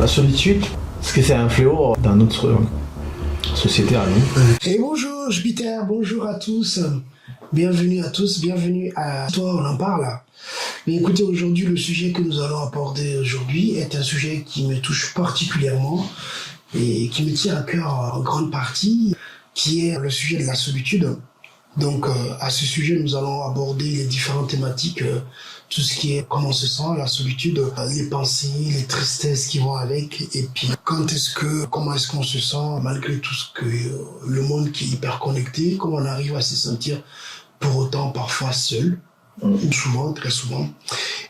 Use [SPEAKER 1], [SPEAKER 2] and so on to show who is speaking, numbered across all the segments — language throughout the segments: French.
[SPEAKER 1] La solitude, est-ce que c'est un fléau dans notre société à nous?
[SPEAKER 2] Et bonjour Jupiter, bonjour à tous. Bienvenue à tous, bienvenue à toi, on en parle. Mais écoutez, aujourd'hui, le sujet que nous allons aborder aujourd'hui est un sujet qui me touche particulièrement et qui me tient à cœur en grande partie, qui est le sujet de la solitude. Donc, à ce sujet, nous allons aborder les différentes thématiques, tout ce qui est comment on se sent, la solitude, les pensées, les tristesses qui vont avec, et puis comment est-ce qu'on se sent malgré tout ce que le monde qui est hyper connecté, comment on arrive à se sentir pour autant parfois seul, souvent, très souvent.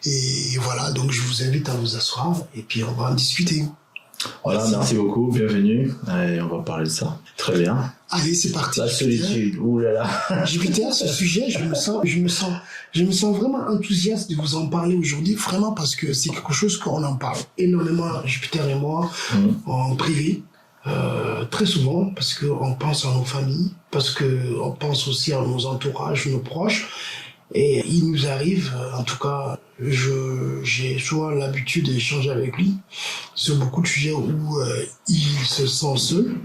[SPEAKER 2] Et voilà, donc je vous invite à vous asseoir et puis on va en discuter.
[SPEAKER 1] Voilà, merci beaucoup, bienvenue. Allez, on va parler de ça. Très bien.
[SPEAKER 2] Allez, c'est parti.
[SPEAKER 1] La solitude, oulala.
[SPEAKER 2] Jupiter, ce sujet, je me sens vraiment enthousiaste de vous en parler aujourd'hui, vraiment parce que c'est quelque chose qu'on en parle énormément, Jupiter et moi, en privé, très souvent, parce qu'on pense à nos familles, parce qu'on pense aussi à nos entourages, nos proches. Et il nous arrive, en tout cas, j'ai souvent l'habitude d'échanger avec lui sur beaucoup de sujets où il se sent seul.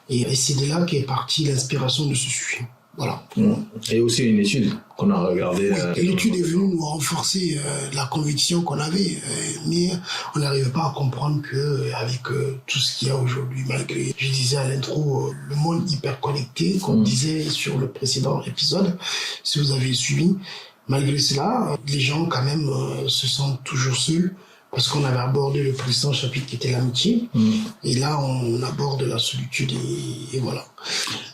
[SPEAKER 2] Et c'est de là qu'est partie l'inspiration de ce sujet. Voilà.
[SPEAKER 1] Et aussi une étude qu'on a regardée.
[SPEAKER 2] Oui, et l'étude est venue nous renforcer la conviction qu'on avait, mais on n'arrivait pas à comprendre que avec tout ce qu'il y a aujourd'hui, malgré, je disais à l'intro, le monde hyper connecté, comme disait sur le précédent épisode, si vous avez suivi, malgré cela, les gens quand même se sentent toujours seuls. Parce qu'on avait abordé le précédent chapitre qui était l'amitié, et là on aborde la solitude et voilà.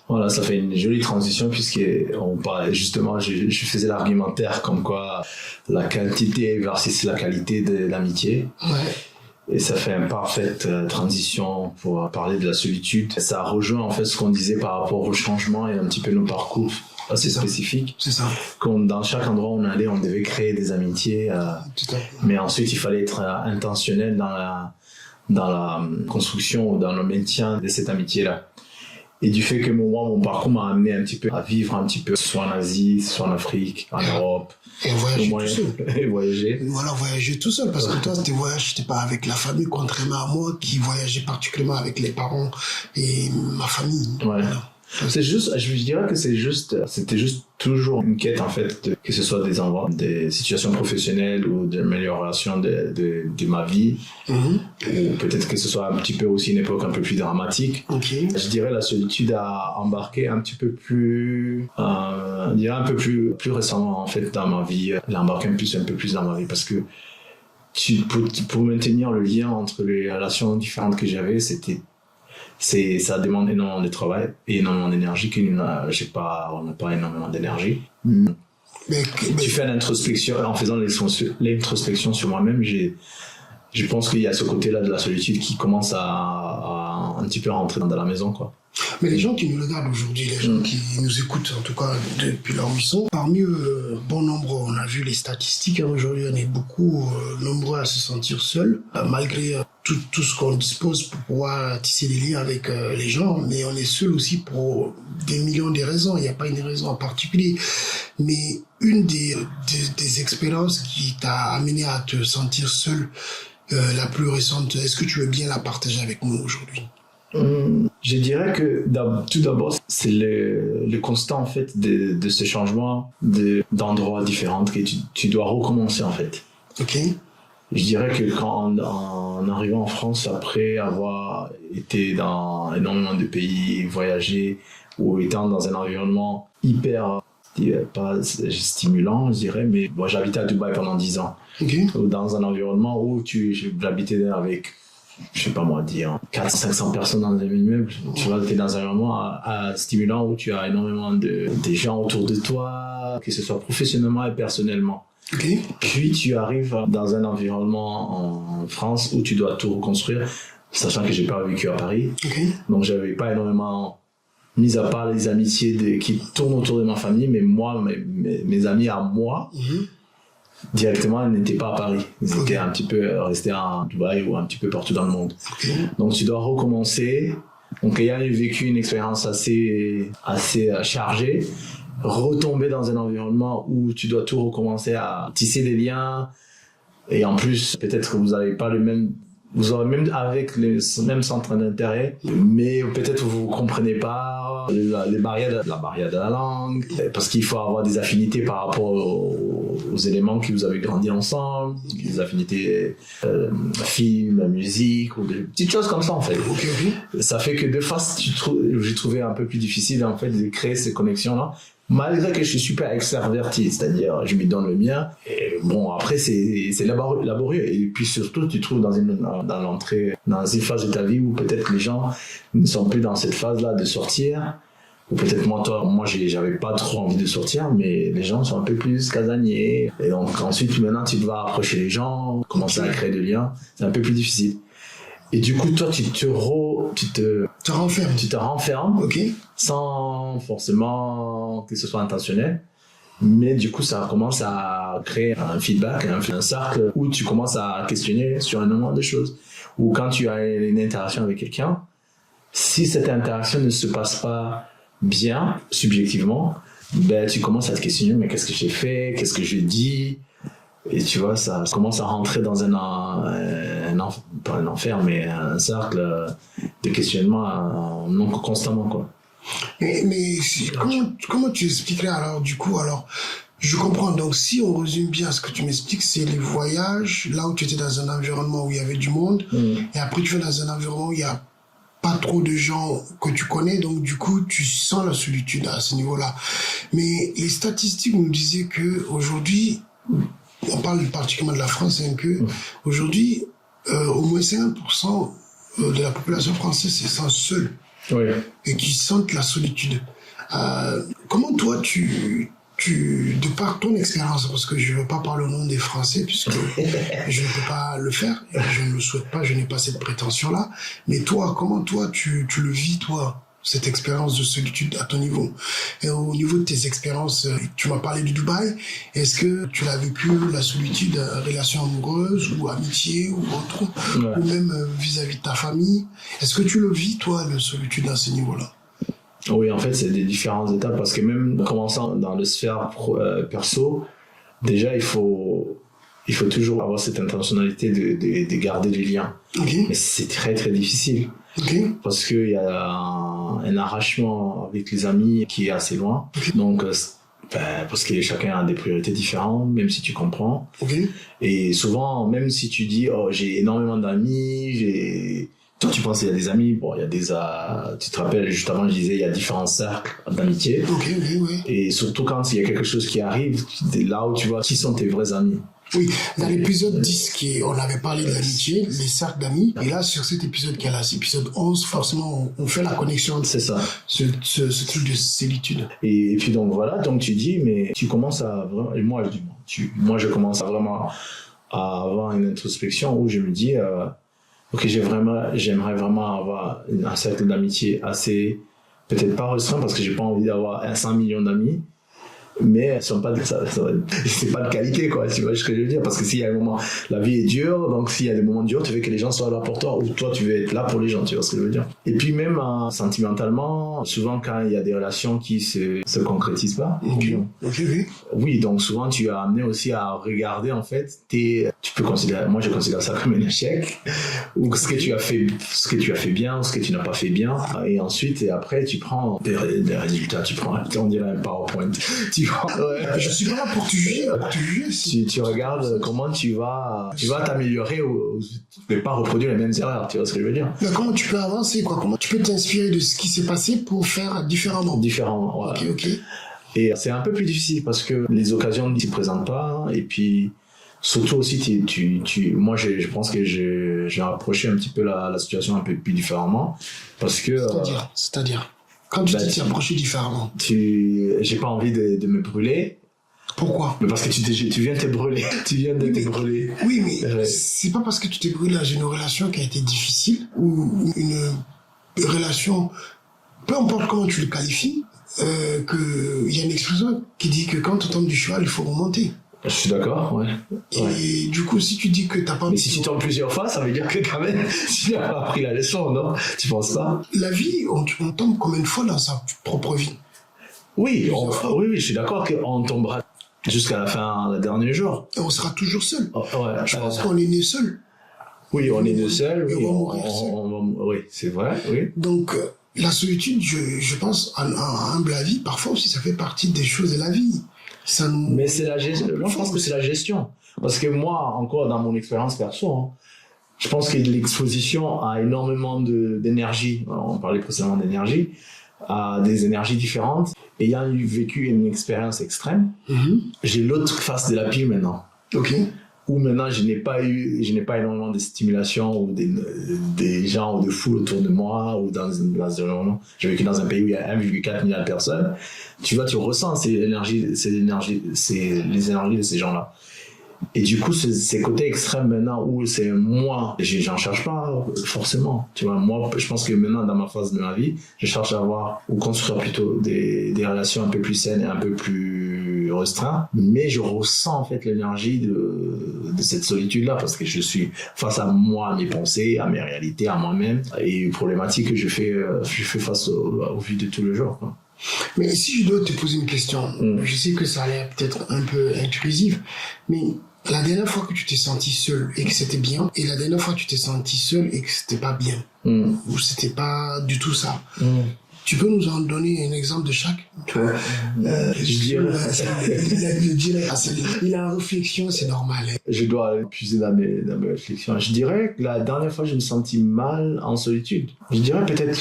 [SPEAKER 1] Voilà, ça fait une jolie transition puisqu'on parle justement, je faisais l'argumentaire comme quoi la quantité versus la qualité de l'amitié.
[SPEAKER 2] Ouais.
[SPEAKER 1] Et ça fait une parfaite transition pour parler de la solitude. Ça rejoint en fait ce qu'on disait par rapport au changement et un petit peu nos parcours assez spécifiques.
[SPEAKER 2] C'est ça.
[SPEAKER 1] Comme dans chaque endroit où on allait, on devait créer des amitiés. Mais ensuite, il fallait être intentionnel dans la construction ou dans le maintien de cette amitié-là. Et du fait que moi, mon parcours m'a amené un petit peu à vivre un petit peu, soit en Asie, soit en Afrique, en Europe.
[SPEAKER 2] Et voyager tout seul.
[SPEAKER 1] Et voyager.
[SPEAKER 2] Voilà, voyager tout seul, parce que toi, tes voyages, c'était pas avec la famille, contrairement à moi, qui voyageais particulièrement avec les parents et ma famille.
[SPEAKER 1] Ouais. Voilà. C'est juste, je dirais que c'était juste toujours une quête en fait, que ce soit des situations professionnelles ou d'amélioration de ma vie, ou peut-être que ce soit un petit peu aussi une époque un peu plus dramatique.
[SPEAKER 2] Okay.
[SPEAKER 1] Je dirais la solitude a embarqué un petit peu plus, je dirais un peu plus récemment en fait dans ma vie. Elle a embarqué un peu plus dans ma vie parce que pour maintenir le lien entre les relations différentes que j'avais, ça demande énormément de travail et énormément d'énergie on n'a pas énormément d'énergie.
[SPEAKER 2] Mais
[SPEAKER 1] tu fais l'introspection, en faisant l'introspection sur moi-même, je pense qu'il y a ce côté-là de la solitude qui commence à un petit peu rentrer dans la maison, quoi.
[SPEAKER 2] Mais les gens qui nous regardent aujourd'hui, les gens qui nous écoutent, en tout cas depuis là où ils sont, parmi eux, bon nombre, on a vu les statistiques, aujourd'hui on est beaucoup nombreux à se sentir seuls, malgré tout ce qu'on dispose pour pouvoir tisser des liens avec les gens, mais on est seul aussi pour des millions de raisons, il n'y a pas une raison en particulier. Mais une des expériences qui t'a amené à te sentir seul, la plus récente, est-ce que tu veux bien la partager avec nous aujourd'hui?
[SPEAKER 1] Je dirais que tout d'abord, c'est le constat en fait de ce changement d'endroits différents que tu dois recommencer en fait.
[SPEAKER 2] Ok.
[SPEAKER 1] Je dirais que en arrivant en France, après avoir été dans énormément de pays, voyagé, ou étant dans un environnement hyper, pas stimulant, je dirais, mais moi j'habitais à Dubaï pendant 10 ans.
[SPEAKER 2] Okay.
[SPEAKER 1] Dans un environnement où j'habitais avec, je sais pas moi, dire 400-500 personnes dans un immeuble. Tu vois, t'es dans un environnement stimulant où tu as énormément de gens autour de toi, que ce soit professionnellement et personnellement.
[SPEAKER 2] Okay.
[SPEAKER 1] Puis tu arrives dans un environnement en France où tu dois tout reconstruire, sachant que j'ai pas vécu à Paris.
[SPEAKER 2] Okay.
[SPEAKER 1] Donc j'avais pas énormément, mis à part les amitiés qui tournent autour de ma famille, mais moi, mes amis à moi, directement, ils n'étaient pas à Paris. Ils étaient un petit peu restés à Dubaï ou un petit peu partout dans le monde. Donc tu dois recommencer. Donc ayant vécu une expérience assez chargée, retomber dans un environnement où tu dois tout recommencer à tisser des liens, et en plus peut-être que vous n'avez pas vous aurez même avec les mêmes centres d'intérêt, mais peut-être vous ne comprenez pas la barrière de la langue, parce qu'il faut avoir des affinités par rapport aux éléments que vous avez grandi ensemble, des affinités film, musique, ou des petites choses comme ça en fait. Ça fait que de face, j'ai trouvé un peu plus difficile en fait de créer ces connexions-là. Malgré que je suis super extraverti, c'est-à-dire je me donne le mien, et bon après c'est laborieux, et puis surtout tu te trouves dans une phase de ta vie où peut-être les gens ne sont plus dans cette phase-là de sortir, ou peut-être moi j'avais pas trop envie de sortir, mais les gens sont un peu plus casaniers, et donc ensuite maintenant tu vas approcher les gens, commencer à créer des liens, c'est un peu plus difficile. Et du coup, toi, tu te renfermes, sans forcément que ce soit intentionnel. Mais du coup, ça commence à créer un feedback, un cercle où tu commences à questionner sur un nombre de choses. Ou quand tu as une interaction avec quelqu'un, si cette interaction ne se passe pas bien, subjectivement, ben, tu commences à te questionner, mais qu'est-ce que j'ai fait, qu'est-ce que j'ai dit? Et tu vois, ça commence à rentrer dans pas un enfer, mais un cercle de questionnement non constamment, quoi.
[SPEAKER 2] Mais comment tu expliquerais alors, du coup, je comprends. Donc, si on résume bien ce que tu m'expliques, c'est les voyages, là où tu étais dans un environnement où il y avait du monde, et après tu vas dans un environnement où il y a pas trop de gens que tu connais, donc du coup, tu sens la solitude à ce niveau-là. Mais les statistiques nous disaient que aujourd'hui, on parle particulièrement de la France, hein, que aujourd'hui, au moins 50% de la population française se sent seule, et qui sentent la solitude. Comment toi, de par ton expérience, parce que je ne veux pas parler au nom des Français, puisque je ne peux pas le faire, et je ne le souhaite pas, je n'ai pas cette prétention-là, mais toi, comment toi, tu le vis, toi, cette expérience de solitude à ton niveau? Et au niveau de tes expériences, tu m'as parlé du Dubaï, est-ce que tu l'as vécu, la solitude, relation amoureuse ou amitié ou autre, ou même vis-à-vis de ta famille? Est-ce que tu le vis, toi, la solitude à ce niveau-là?
[SPEAKER 1] Oui, en fait, c'est des différentes étapes, parce que même commençant dans le sphère perso, déjà, il faut toujours avoir cette intentionnalité de garder les liens. Mais c'est très, très difficile. Parce qu'il y a un arrachement avec les amis qui est assez loin. Donc, parce que chacun a des priorités différentes, même si tu comprends. Et souvent, même si tu dis, oh, j'ai énormément d'amis, toi, tu penses qu'il y a des amis, bon, il y a tu te rappelles, juste avant, je disais, il y a différents cercles d'amitié. Et surtout quand il y a quelque chose qui arrive, là où tu vois qui sont tes vrais amis.
[SPEAKER 2] Oui, dans l'épisode 10, on avait parlé de l'amitié, les cercles d'amis. Et là, sur cet épisode qui est là, cet épisode 11, forcément, on fait la connexion.
[SPEAKER 1] C'est ça.
[SPEAKER 2] Ce truc de solitude.
[SPEAKER 1] Et puis donc voilà, donc tu dis, mais tu commences à vraiment, et moi je commence à vraiment à avoir une introspection où je me dis, ok, j'aimerais vraiment avoir un cercle d'amitié assez, peut-être pas restreint parce que j'ai pas envie d'avoir 100 millions d'amis, mais elles sont pas c'est pas de qualité, quoi, tu vois ce que je veux dire, parce que s'il y a un moment, la vie est dure, donc s'il y a des moments durs, tu veux que les gens soient là pour toi, ou toi tu veux être là pour les gens, tu vois ce que je veux dire. Et puis même sentimentalement, souvent quand il y a des relations qui se concrétisent pas, oui, donc souvent tu es amené aussi à regarder en fait moi je considère ça comme un échec, ou ce que tu as fait bien, ou ce que tu n'as pas fait bien, et ensuite et après tu prends des résultats, on dirait un PowerPoint.
[SPEAKER 2] Je suis pas là pour te juger.
[SPEAKER 1] Tu regardes comment tu vas t'améliorer ou ne pas reproduire les mêmes erreurs, tu vois ce que je veux dire.
[SPEAKER 2] Mais comment tu peux avancer, quoi? Comment tu peux t'inspirer de ce qui s'est passé pour faire différemment?
[SPEAKER 1] Voilà. Ok. Et c'est un peu plus difficile parce que les occasions ne s'y présentent pas, et puis surtout aussi moi je pense que j'ai approché un petit peu la situation un peu plus différemment parce que
[SPEAKER 2] c'est-à-dire quand tu t'es approché différemment,
[SPEAKER 1] j'ai pas envie de me brûler.
[SPEAKER 2] Pourquoi?
[SPEAKER 1] Mais parce que tu viens de te brûler. Brûler.
[SPEAKER 2] Oui, mais c'est pas parce que tu t'es brûlé dans une relation qui a été difficile ou une relation, peu importe comment tu le qualifies, qu'il y a une expression qui dit que quand on tombe du cheval, il faut remonter.
[SPEAKER 1] Je suis d'accord, ouais.
[SPEAKER 2] Et du coup, si tu dis que t'as pas...
[SPEAKER 1] Mais si tu tombes plusieurs fois, ça veut dire que quand même, tu n'as pas appris la leçon, non? Tu penses pas?
[SPEAKER 2] La vie, on tombe combien de fois dans sa propre vie?
[SPEAKER 1] Oui, je suis d'accord qu'on tombera jusqu'à la fin, le dernier jour.
[SPEAKER 2] Et on sera toujours seul.
[SPEAKER 1] Je
[SPEAKER 2] pense qu'on est né seul.
[SPEAKER 1] Oui, on est deux seuls.
[SPEAKER 2] Et
[SPEAKER 1] Oui,
[SPEAKER 2] on va mourir seul.
[SPEAKER 1] Oui, c'est vrai, oui.
[SPEAKER 2] Donc, la solitude, je pense, en humble avis, parfois aussi, ça fait partie des choses de la vie. Ça nous...
[SPEAKER 1] Mais c'est la gestion. Moi, je pense que c'est la gestion. Parce que moi, encore dans mon expérience perso, hein, je pense que l'exposition a énormément d'énergie. On parlait précédemment d'énergie, à des énergies différentes. Ayant vécu une expérience extrême, j'ai l'autre face de la pile maintenant.
[SPEAKER 2] Ok.
[SPEAKER 1] Où maintenant je n'ai pas énormément de stimulation ou des gens ou de foule autour de moi ou dans un moment. J'ai vécu dans un pays où il y a 1,4 milliard de personnes. Tu vois, tu ressens les énergies de ces gens-là. Et du coup, ces côtés extrêmes maintenant où c'est moi, j'en cherche pas forcément. Tu vois, moi, je pense que maintenant, dans ma phase de ma vie, je cherche à avoir ou construire plutôt des relations un peu plus saines et un peu plus restreintes. Mais je ressens en fait l'énergie de cette solitude-là parce que je suis face à moi, à mes pensées, à mes réalités, à moi-même et aux problématiques que je fais face au vie de tous les jours, quoi.
[SPEAKER 2] Mais si je dois te poser une question, je sais que ça a l'air peut-être un peu intrusif, mais la dernière fois que tu t'es senti seul et que c'était bien, et la dernière fois que tu t'es senti seul et que c'était pas bien, ou c'était pas du tout ça, tu peux nous en donner un exemple de chaque?
[SPEAKER 1] Je dirais...
[SPEAKER 2] Il a une réflexion, c'est normal. Hein.
[SPEAKER 1] Je dois puiser dans mes réflexions. Je dirais que la dernière fois que je me sentis mal en solitude, je dirais peut-être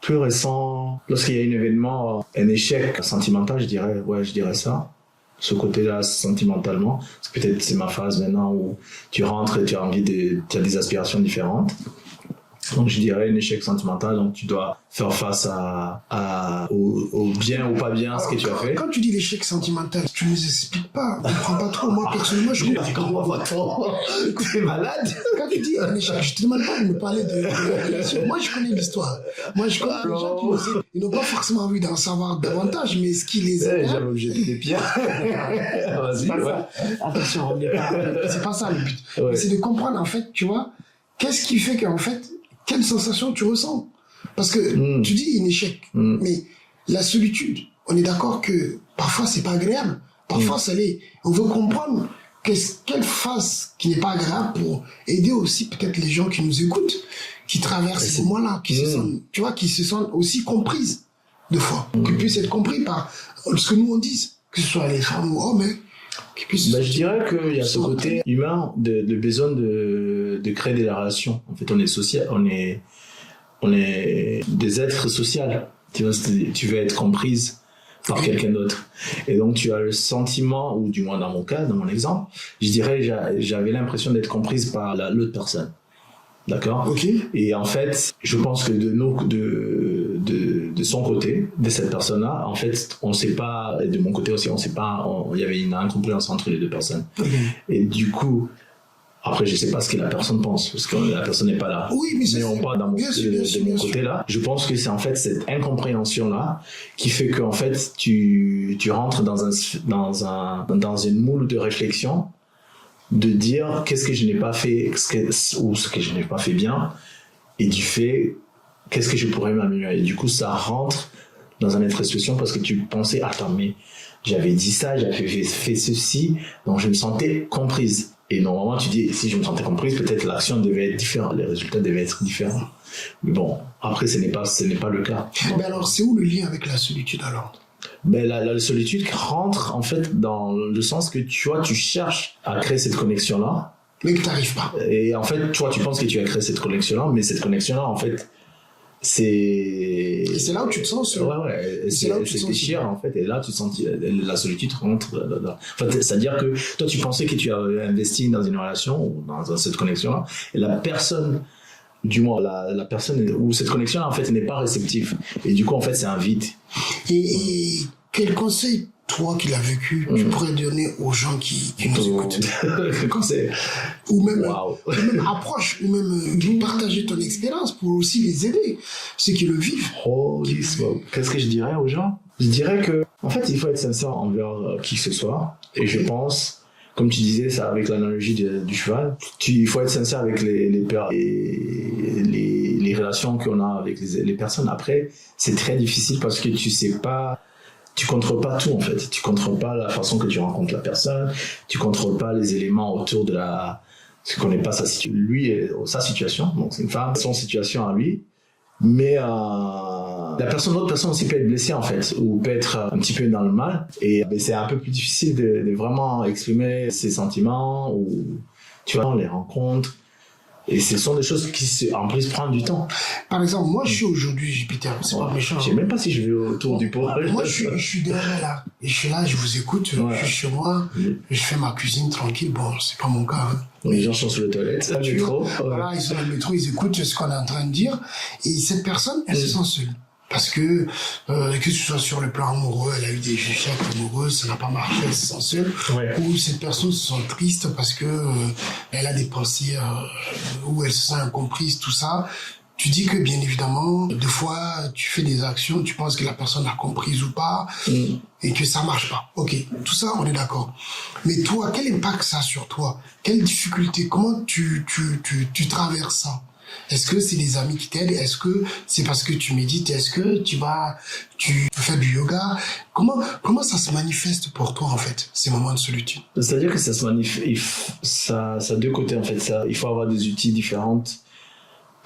[SPEAKER 1] plus récent, lorsqu'il y a un événement, un échec sentimental, je dirais ça. Ce côté-là, sentimentalement. Peut-être c'est ma phase maintenant où tu rentres et tu as des aspirations différentes. Donc je dirais un échec sentimental, donc tu dois faire face au bien ou pas bien ce que tu as fait.
[SPEAKER 2] Quand tu dis l'échec sentimental, tu nous expliques pas, on comprend pas trop. Moi personnellement, je comprends pas trop.
[SPEAKER 1] T'es malade.
[SPEAKER 2] Quand tu dis un échec, je te demande pas de me parler de relation. Moi je connais l'histoire. Moi je connais les gens qui le savent. Ils n'ont pas forcément envie d'en savoir davantage, mais ce qui les aide.
[SPEAKER 1] J'avais jeté des pierres. Vas-y,
[SPEAKER 2] attention, c'est pas ça le but. Ouais. C'est de comprendre en fait, tu vois, qu'est-ce qui fait qu'en fait, quelle sensation tu ressens? Parce que tu dis un échec, mais la solitude, on est d'accord que parfois c'est pas agréable. Parfois on veut comprendre quelle phase qui n'est pas agréable pour aider aussi peut-être les gens qui nous écoutent, qui traversent ces moments-là, qui se sentent, tu vois, qui se sentent aussi comprises de fois, qui puissent être compris par ce que nous on dit, que ce soit les femmes ou hommes, hein, qui puissent.
[SPEAKER 1] Je dirais qu'il y a ce côté humain de besoin de créer des relations. En fait, on est social, on est des êtres sociaux. Tu veux être comprise par quelqu'un d'autre. Et donc, tu as le sentiment, ou du moins dans mon cas, dans mon exemple, je dirais, j'avais l'impression d'être comprise par l'autre personne. D'accord?
[SPEAKER 2] Okay.
[SPEAKER 1] Et en fait, je pense que de son côté, de cette personne-là, en fait, on sait pas, et de mon côté aussi, on sait pas, il y avait une incompréhension entre les deux personnes. Okay. Et du coup, après, je sais pas ce que la personne pense, parce que la personne n'est pas là.
[SPEAKER 2] Oui, mais
[SPEAKER 1] on parle de mon côté là. Je pense que c'est en fait cette incompréhension-là qui fait qu'en fait, tu rentres dans une moule de réflexion de dire qu'est-ce que je n'ai pas fait ou ce que je n'ai pas fait bien, et du fait qu'est-ce que je pourrais m'améliorer. Et du coup, ça rentre dans une introspection parce que tu pensais, attends, mais j'avais dit ça, j'avais fait ceci, donc je me sentais comprise. Et normalement, tu dis, si je me sentais comprise, peut-être l'action devait être différente, les résultats devaient être différents. Mais bon, après, ce n'est pas le cas.
[SPEAKER 2] Mais alors, c'est où le lien avec la solitude alors?
[SPEAKER 1] Ben, la solitude rentre en fait dans le sens que tu cherches à créer cette connexion-là.
[SPEAKER 2] Mais que tu n'arrives pas.
[SPEAKER 1] Et en fait, tu penses que tu as créé cette connexion-là, mais cette connexion-là, en fait, c'est...
[SPEAKER 2] Et c'est là où tu te sens seul.
[SPEAKER 1] Ouais. C'est déchirant, en fait. Et là, tu sens la solitude rentre là. En fait, c'est-à-dire que toi, tu pensais que tu as investi dans une relation ou dans cette connexion-là, et la personne... Du moins, la personne où cette connexion en fait n'est pas réceptive, et du coup en fait c'est un vide.
[SPEAKER 2] Et quel conseil, toi qui l'as vécu, tu pourrais donner aux gens qui nous écoutent?
[SPEAKER 1] Quel conseil?
[SPEAKER 2] Ou même approche, ou même partager ton expérience pour aussi les aider, ceux qui le vivent.
[SPEAKER 1] Holy smoke. Qu'est-ce que je dirais aux gens? Je dirais que en fait il faut être sincère envers qui que ce soit, et je pense, comme tu disais, ça avec l'analogie du cheval, il faut être sincère avec les relations qu'on a avec les personnes. Après, c'est très difficile parce que tu sais pas, tu contrôles pas tout en fait. Tu contrôles pas la façon que tu rencontres la personne, tu contrôles pas les éléments autour de Je connais pas sa situation, donc c'est une femme, son situation à lui. Mais l'autre personne aussi peut être blessée en fait, ou peut être un petit peu dans le mal. Et c'est un peu plus difficile de vraiment exprimer ses sentiments, ou tu vois, les rencontres. Et ce sont des choses qui, en plus, prennent du temps.
[SPEAKER 2] Par exemple, moi, je suis aujourd'hui Jupiter, c'est pas méchant.
[SPEAKER 1] Je sais même pas si je vais autour du pot.
[SPEAKER 2] Moi, je suis derrière là. Et je suis là, je vous écoute, je suis chez moi, je fais ma cuisine tranquille. Bon, c'est pas mon cas. Hein.
[SPEAKER 1] Les gens sont sur les toilettes, le métro.
[SPEAKER 2] Voilà, ils sont dans le métro, ils écoutent ce qu'on est en train de dire. Et cette personne, elle se sent seule. Parce que ce soit sur le plan amoureux, elle a eu des échecs amoureux, ça n'a pas marché, elle se sent seule. Ouais. Ou cette personne se sent triste parce que elle a des pensées où elle se sent incomprise, tout ça. Tu dis que bien évidemment, des fois, tu fais des actions, tu penses que la personne a compris ou pas, et que ça marche pas. Ok, tout ça, on est d'accord. Mais toi, quel impact ça a sur toi? Quelle difficulté? Comment tu traverses ça? Est-ce que c'est les amis qui t'aident? Est-ce que c'est parce que tu médites? Est-ce que tu fais du yoga? Comment ça se manifeste pour toi, en fait, ces moments de solitude?
[SPEAKER 1] C'est-à-dire que ça se manifeste, ça a deux côtés, en fait. Il faut avoir des outils différents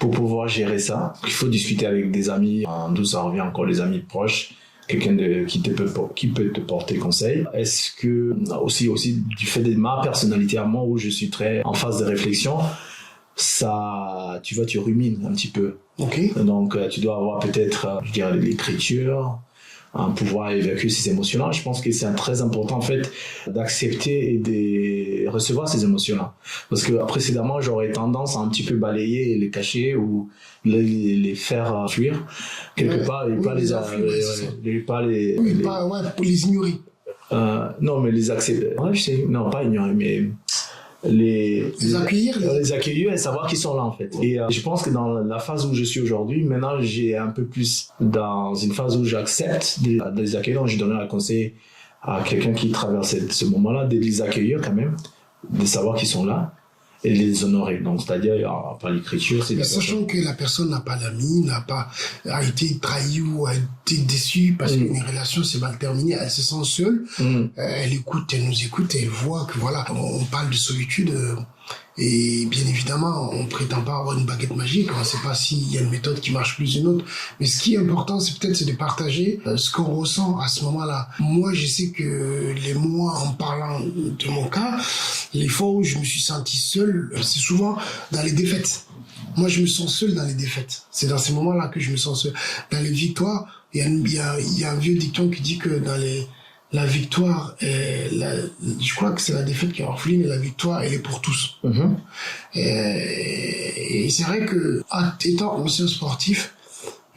[SPEAKER 1] pour pouvoir gérer ça. Il faut discuter avec des amis, d'où ça revient encore, les amis proches, quelqu'un qui peut te porter conseil. Est-ce que, aussi du fait de ma personnalité à moi, où je suis très en phase de réflexion, ça, tu vois, tu rumines un petit peu.
[SPEAKER 2] Okay.
[SPEAKER 1] Donc, tu dois avoir peut-être, je dirais, l'écriture, pouvoir évacuer ces émotions-là. Je pense que c'est très important, en fait, d'accepter et de recevoir ces émotions-là. Parce que précédemment, j'aurais tendance à un petit peu balayer et les cacher ou les faire fuir quelque part et
[SPEAKER 2] pour les ignorer.
[SPEAKER 1] Non, mais les accepter. Ouais, je sais, non, pas ignorer, mais les accueillir et savoir qu'ils sont là en fait. Et je pense que dans la phase où je suis aujourd'hui, maintenant j'ai un peu plus dans une phase où j'accepte de les accueillir. Donc je donnerai un conseil à quelqu'un qui traverse ce moment-là de les accueillir quand même, de savoir qu'ils sont là et de les honorer. Donc c'est-à-dire par l'écriture, c'est
[SPEAKER 2] sachant que la personne n'a pas d'amis, a été trahie ou a été déçue parce qu'une relation s'est mal terminée, elle se sent seule, elle nous écoute, et elle voit que voilà, on parle de solitude, et bien évidemment, on prétend pas avoir une baguette magique, on ne sait pas s'il y a une méthode qui marche plus qu'une autre, mais ce qui est important, c'est de partager ce qu'on ressent à ce moment-là. Moi, je sais que en parlant de mon cas, les fois où je me suis senti seul, c'est souvent dans les défaites. Moi, je me sens seul dans les défaites. C'est dans ces moments-là que je me sens seul. Dans les victoires, il y a un vieux dicton qui dit que dans la victoire, je crois que c'est la défaite qui est orpheline, et la victoire, elle est pour tous. Et c'est vrai que, étant ancien sportif,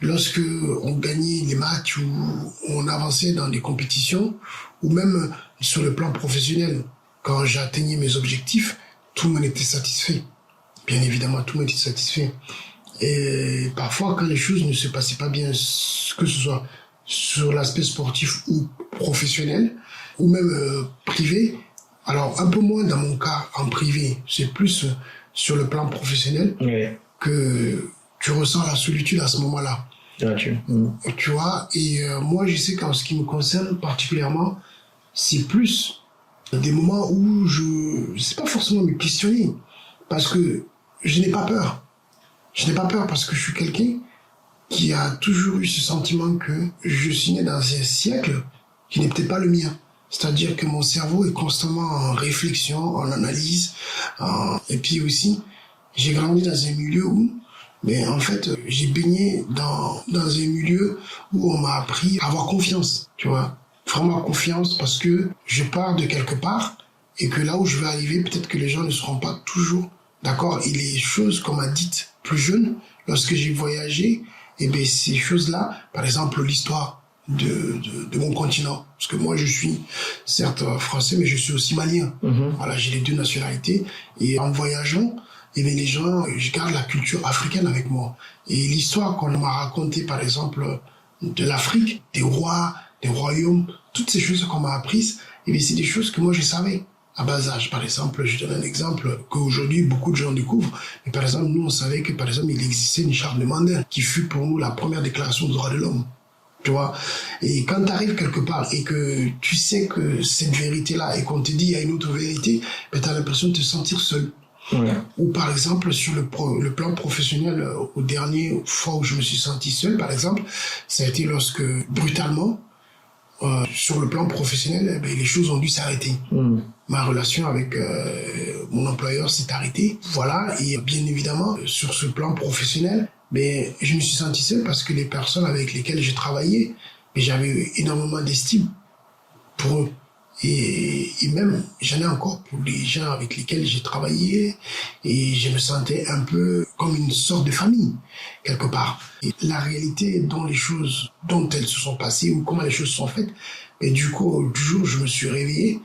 [SPEAKER 2] lorsque on gagnait les matchs ou on avançait dans des compétitions, ou même sur le plan professionnel, quand j'atteignais mes objectifs, tout le monde était satisfait. Bien évidemment, tout le monde était satisfait. Et parfois, quand les choses ne se passaient pas bien, que ce soit sur l'aspect sportif ou professionnel, ou même privé, alors un peu moins dans mon cas en privé, c'est plus sur le plan professionnel que tu ressens la solitude à ce moment-là. Tu vois, et moi je sais qu'en ce qui me concerne particulièrement, c'est plus des moments où je sais pas forcément me questionner, parce que je n'ai pas peur. Je n'ai pas peur parce que je suis quelqu'un qui a toujours eu ce sentiment que je suis né dans un siècle qui n'est peut-être pas le mien. C'est-à-dire que mon cerveau est constamment en réflexion, en analyse, et puis aussi, j'ai grandi dans un milieu où, mais en fait, j'ai baigné dans un milieu où on m'a appris à avoir confiance, tu vois. Vraiment confiance, parce que je pars de quelque part et que là où je vais arriver, peut-être que les gens ne seront pas toujours d'accord. Et les choses qu'on m'a dites plus jeune, lorsque j'ai voyagé, et bien ces choses-là, par exemple l'histoire de mon continent, parce que moi je suis certes français, mais je suis aussi malien. Voilà, j'ai les deux nationalités. Et en voyageant, et bien les gens, je garde la culture africaine avec moi. Et l'histoire qu'on m'a racontée, par exemple, de l'Afrique, des rois, des royaumes, toutes ces choses qu'on m'a apprises, et bien c'est des choses que moi je savais à bas âge. Par exemple, je donne un exemple qu'aujourd'hui beaucoup de gens découvrent. Mais par exemple, nous on savait que par exemple il existait une charte de Mandel qui fut pour nous la première déclaration des droits de l'homme. Tu vois. Et quand tu arrives quelque part et que tu sais que cette vérité-là et qu'on te dit il y a une autre vérité, ben tu as l'impression de te sentir seul.
[SPEAKER 1] Ouais.
[SPEAKER 2] Ou par exemple, sur le plan professionnel, au dernier fois où je me suis senti seul, par exemple, ça a été lorsque, brutalement, sur le plan professionnel, les choses ont dû s'arrêter. Ma relation avec mon employeur s'est arrêtée. Voilà, et bien évidemment, sur ce plan professionnel, je me suis senti seul parce que les personnes avec lesquelles j'ai travaillé, j'avais énormément d'estime pour eux. Et même, j'en ai encore pour les gens avec lesquels j'ai travaillé, et je me sentais un peu comme une sorte de famille, quelque part. Et la réalité dont elles se sont passées, ou comment les choses sont faites, et du coup, du jour où je me suis réveillé,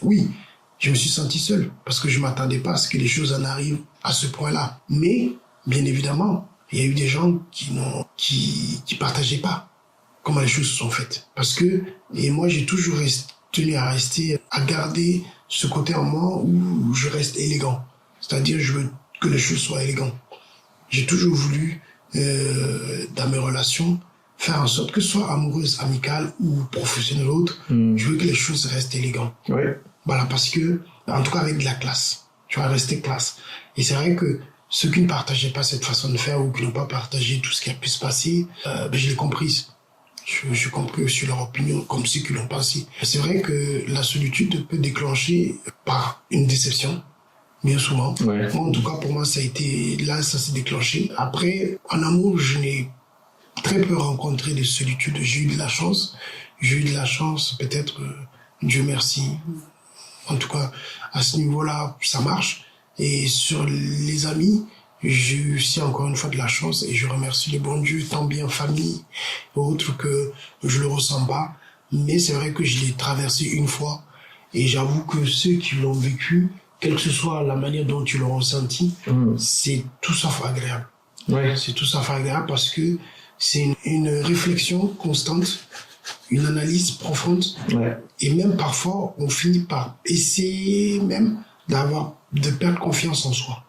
[SPEAKER 2] oui, je me suis senti seul, parce que je m'attendais pas à ce que les choses en arrivent à ce point-là. Mais, bien évidemment, il y a eu des gens qui partageaient pas comment les choses se sont faites. Parce que, et moi, j'ai toujours tenu à garder ce côté en moi où je reste élégant. C'est-à-dire, je veux que les choses soient élégantes. J'ai toujours voulu, dans mes relations, faire en sorte que ce soit amoureuse, amicale ou professionnelle ou autre, je veux que les choses restent élégantes.
[SPEAKER 1] Ouais.
[SPEAKER 2] Voilà, parce que, en tout cas avec de la classe, tu vas rester classe. Et c'est vrai que ceux qui ne partageaient pas cette façon de faire ou qui n'ont pas partagé tout ce qui a pu se passer, je l'ai comprise. J'ai compris aussi leur opinion, comme ceux qui l'ont pensé. C'est vrai que la solitude peut déclencher par une déception, bien souvent.
[SPEAKER 1] Ouais.
[SPEAKER 2] Moi, en tout cas, pour moi, ça s'est déclenché. Après, en amour, je n'ai très peu rencontré de solitude. J'ai eu de la chance. Peut-être, Dieu merci. En tout cas, à ce niveau-là, ça marche. Et sur les amis, j'ai eu aussi encore une fois de la chance, et je remercie le bon Dieu, tant bien famille, autre que je le ressens pas. Mais c'est vrai que je l'ai traversé une fois, et j'avoue que ceux qui l'ont vécu, quelle que ce soit la manière dont tu l'as ressenti, c'est tout sauf agréable.
[SPEAKER 1] Ouais.
[SPEAKER 2] C'est tout sauf agréable parce que c'est une réflexion constante, une analyse profonde, et même parfois on finit par essayer même de perdre confiance en soi.